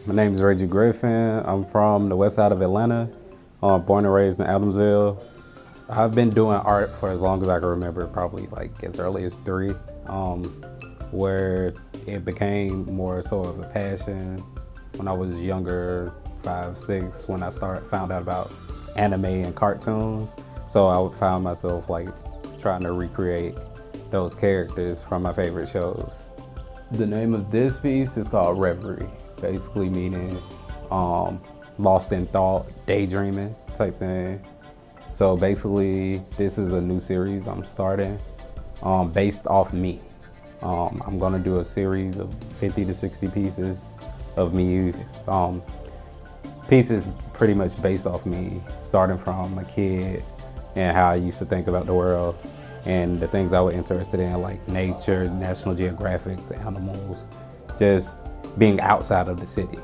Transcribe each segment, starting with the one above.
My name is Reggie Griffin. I'm from the west side of Atlanta, born and raised in Adamsville. I've been doing art for as long as I can remember, probably like as early as 3, where it became more so of a passion when I was younger, 5, 6, when I found out about anime and cartoons. So I would find myself like trying to recreate those characters from my favorite shows. The name of this piece is called Reverie, basically meaning lost in thought, daydreaming type thing. So basically, this is a new series I'm starting based off me. I'm gonna do a series of 50 to 60 pieces of me, pieces pretty much based off me, starting from a kid and how I used to think about the world and the things I was interested in, like nature, National Geographics, animals, just being outside of the city.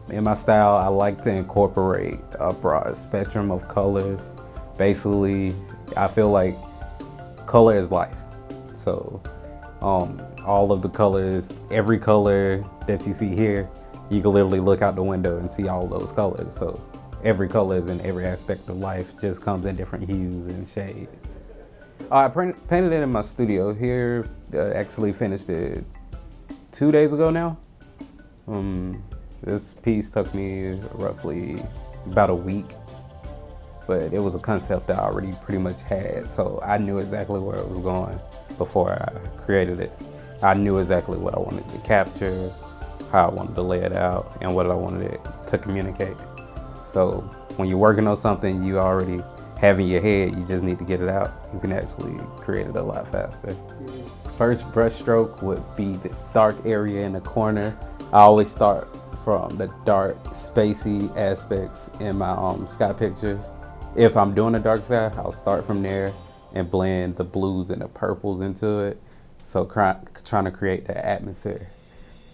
In my style, I like to incorporate a broad spectrum of colors. Basically, I feel like color is life. So all of the colors, every color that you see here, you can literally look out the window and see all those colors. So every color is in every aspect of life, just comes in different hues and shades. I painted it in my studio here. Actually finished it 2 days ago now. This piece took me roughly about a week, but it was a concept that I already pretty much had, so I knew exactly where it was going before I created it. I knew exactly what I wanted to capture, how I wanted to lay it out, and what I wanted it to communicate. So when you're working on something you already have in your head, you just need to get it out. You can actually create it a lot faster. First brush stroke would be this dark area in the corner. I always start from the dark, spacey aspects in my sky pictures. If I'm doing a dark sky, I'll start from there and blend the blues and the purples into it. So trying to create that atmosphere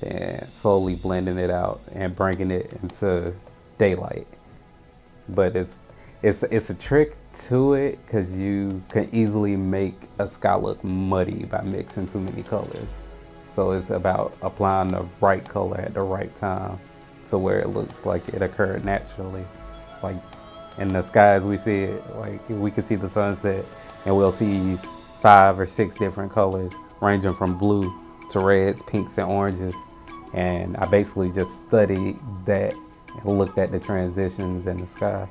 and slowly blending it out and bringing it into daylight. But it's a trick to it because you can easily make a sky look muddy by mixing too many colors. So it's about applying the right color at the right time to where it looks like it occurred naturally. Like in the sky as we see it, like we can see the sunset and we'll see 5 or 6 different colors ranging from blue to reds, pinks, and oranges. And I basically just studied that and looked at the transitions in the sky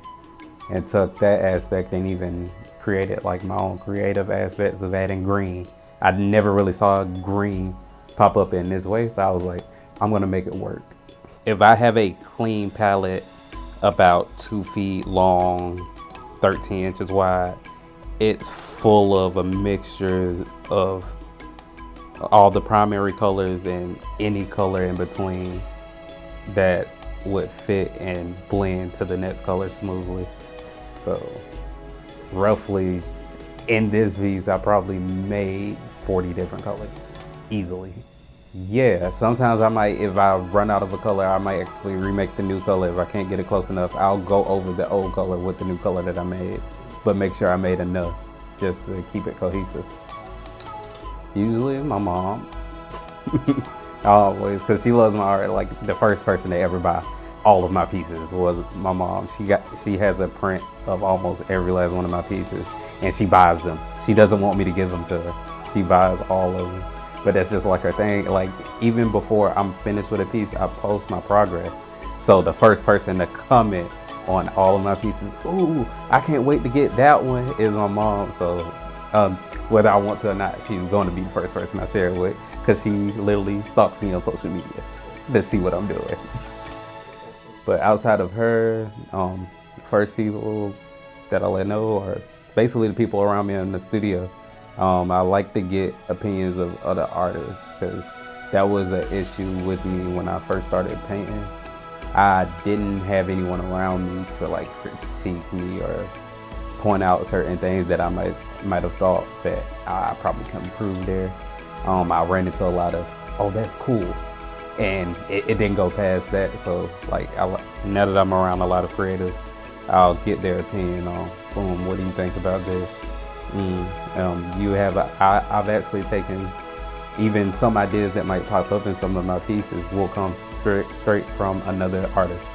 and took that aspect and even created like my own creative aspects of adding green. I never really saw green pop up in this way, but I was like, I'm gonna make it work. If I have a clean palette about 2 feet long, 13 inches wide, it's full of a mixture of all the primary colors and any color in between that would fit and blend to the next color smoothly. So roughly in this piece, I probably made 40 different colors easily. Yeah, sometimes I might, if I run out of a color, I might actually remake the new color. If I can't get it close enough, I'll go over the old color with the new color that I made, but make sure I made enough just to keep it cohesive. Usually my mom, always, because she loves my art. Like the first person to ever buy all of my pieces was my mom. She has a print of almost every last one of my pieces, and she buys them. She doesn't want me to give them to her. She buys all of them, but that's just like her thing. Like even before I'm finished with a piece, I post my progress. So the first person to comment on all of my pieces, ooh, I can't wait to get that one, is my mom. So whether I want to or not, she's going to be the first person I share it with, because she literally stalks me on social media to see what I'm doing. But outside of her, first people that I let know are basically the people around me in the studio. I like to get opinions of other artists because that was an issue with me when I first started painting. I didn't have anyone around me to like critique me or point out certain things that I might have thought that I probably can improve there. I ran into a lot of, oh, that's cool. And it didn't go past that. So like now that I'm around a lot of creatives, I'll get their opinion on, boom, what do you think about this? I've actually taken even some ideas that might pop up in some of my pieces will come straight from another artist.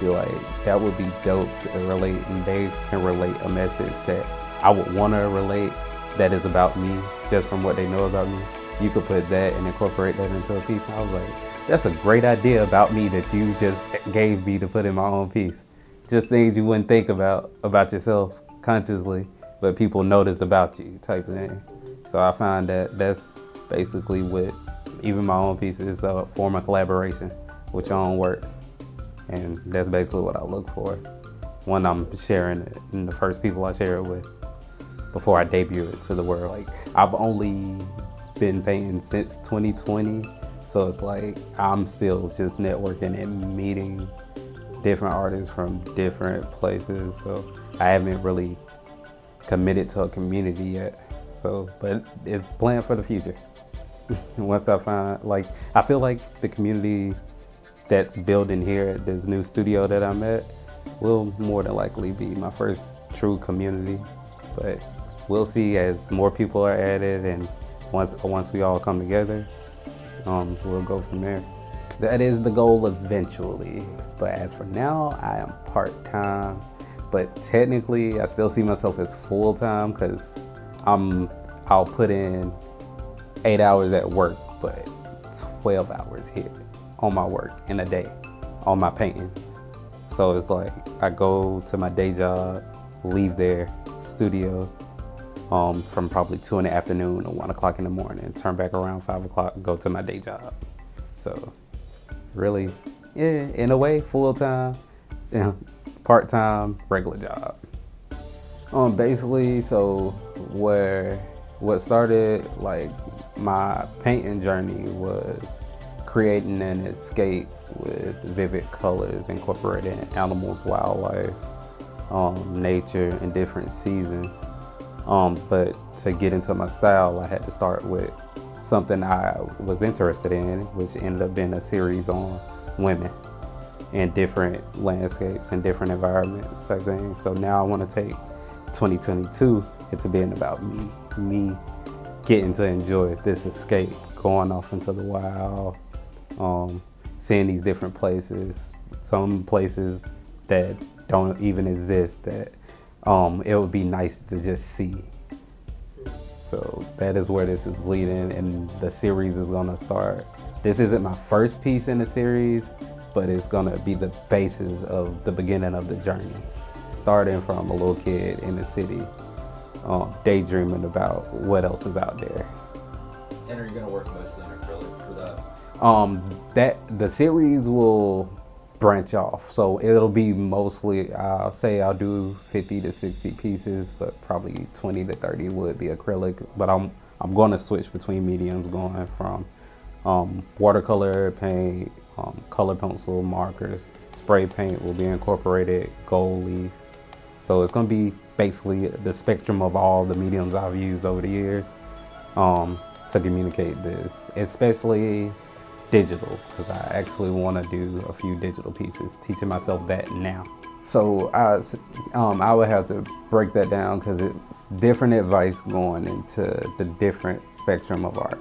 Be like, that would be dope to relate, and they can relate a message that I would want to relate that is about me, just from what they know about me. You could put that and incorporate that into a piece. And I was like, that's a great idea about me that you just gave me to put in my own piece. Just things you wouldn't think about yourself consciously, but people noticed about you type thing. So I find that that's basically what even my own piece is, a form of collaboration with your own works. And that's basically what I look for when I'm sharing it, and the first people I share it with before I debut it to the world. Like, I've only been painting since 2020, so it's like I'm still just networking and meeting different artists from different places, so I haven't really committed to a community yet. So, but it's planned for the future. Once I find, like, I feel like the community that's building here at this new studio that I'm at will more than likely be my first true community, but we'll see as more people are added, and once we all come together, we'll go from there. That is the goal eventually, but as for now, I am part-time, but technically I still see myself as full-time because I'll put in 8 hours at work, but 12 hours here on my work in a day, on my paintings. So it's like I go to my day job, leave there, studio, from probably 2 in the afternoon or 1 o'clock in the morning, turn back around 5 o'clock, go to my day job. So really, yeah, in a way, full-time, part-time, regular job. Basically, so what started like my painting journey was creating an escape with vivid colors, incorporating animals, wildlife, nature, and different seasons. But to get into my style, I had to start with something I was interested in, which ended up being a series on women in different landscapes and different environments type thing. So now I want to take 2022 into being about me getting to enjoy this escape, going off into the wild, seeing these different places, some places that don't even exist that it would be nice to just see. So that is where this is leading, and the series is gonna start. This isn't my first piece in the series, but it's gonna be the basis of the beginning of the journey. Starting from a little kid in the city, daydreaming about what else is out there. And are you gonna work mostly in acrylic for that? The series will branch off, so it'll be mostly, I'll do 50 to 60 pieces, but probably 20 to 30 would be acrylic. But I'm going to switch between mediums, going from watercolor paint, color pencil, markers, spray paint will be incorporated, gold leaf. So it's going to be basically the spectrum of all the mediums I've used over the years to communicate this, especially digital, because I actually want to do a few digital pieces, teaching myself that now. So I would have to break that down because it's different advice going into the different spectrum of art.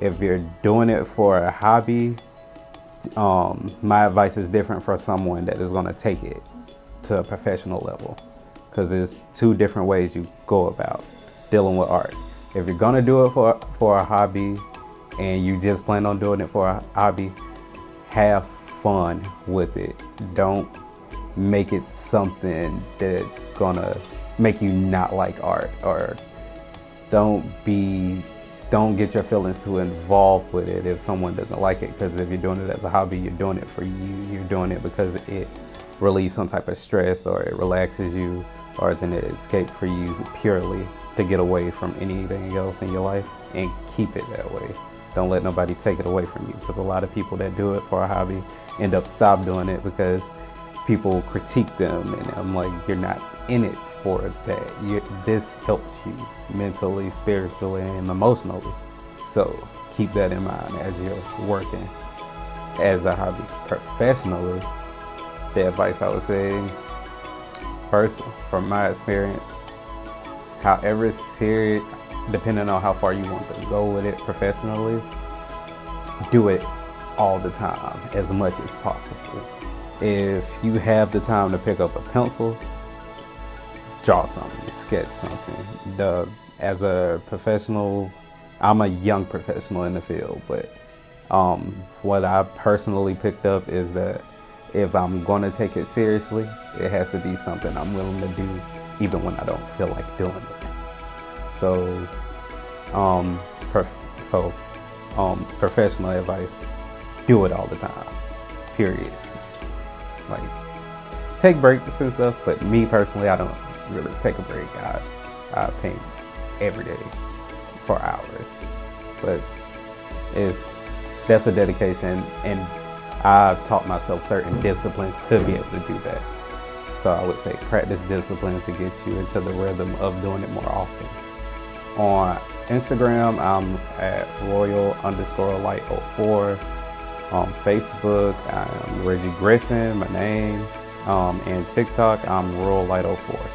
If you're doing it for a hobby, my advice is different for someone that is going to take it to a professional level, because there's two different ways you go about dealing with art. If you're going to do it for a hobby, and you just plan on doing it for a hobby, have fun with it. Don't make it something that's gonna make you not like art, or don't get your feelings too involved with it if someone doesn't like it, because if you're doing it as a hobby, you're doing it for you. You're doing it because it relieves some type of stress, or it relaxes you, or it's an escape for you purely to get away from anything else in your life, and keep it that way. Don't let nobody take it away from you, because a lot of people that do it for a hobby end up stop doing it because people critique them, and I'm like, you're not in it for that. This helps you mentally, spiritually, and emotionally. So keep that in mind as you're working as a hobby. Professionally, the advice I would say, first, from my experience, however serious, depending on how far you want to go with it professionally, do it all the time, as much as possible. If you have the time to pick up a pencil, draw something, sketch something. As a professional, I'm a young professional in the field, but what I personally picked up is that if I'm going to take it seriously, it has to be something I'm willing to do even when I don't feel like doing it. So, professional advice, do it all the time, period. Like, take breaks and stuff, but me personally, I don't really take a break. I paint every day for hours, but that's a dedication, and I've taught myself certain disciplines to be able to do that. So I would say practice disciplines to get you into the rhythm of doing it more often. On Instagram, I'm at royal_light04. On Facebook, I'm Reggie Griffin, my name. And TikTok, I'm royallight04.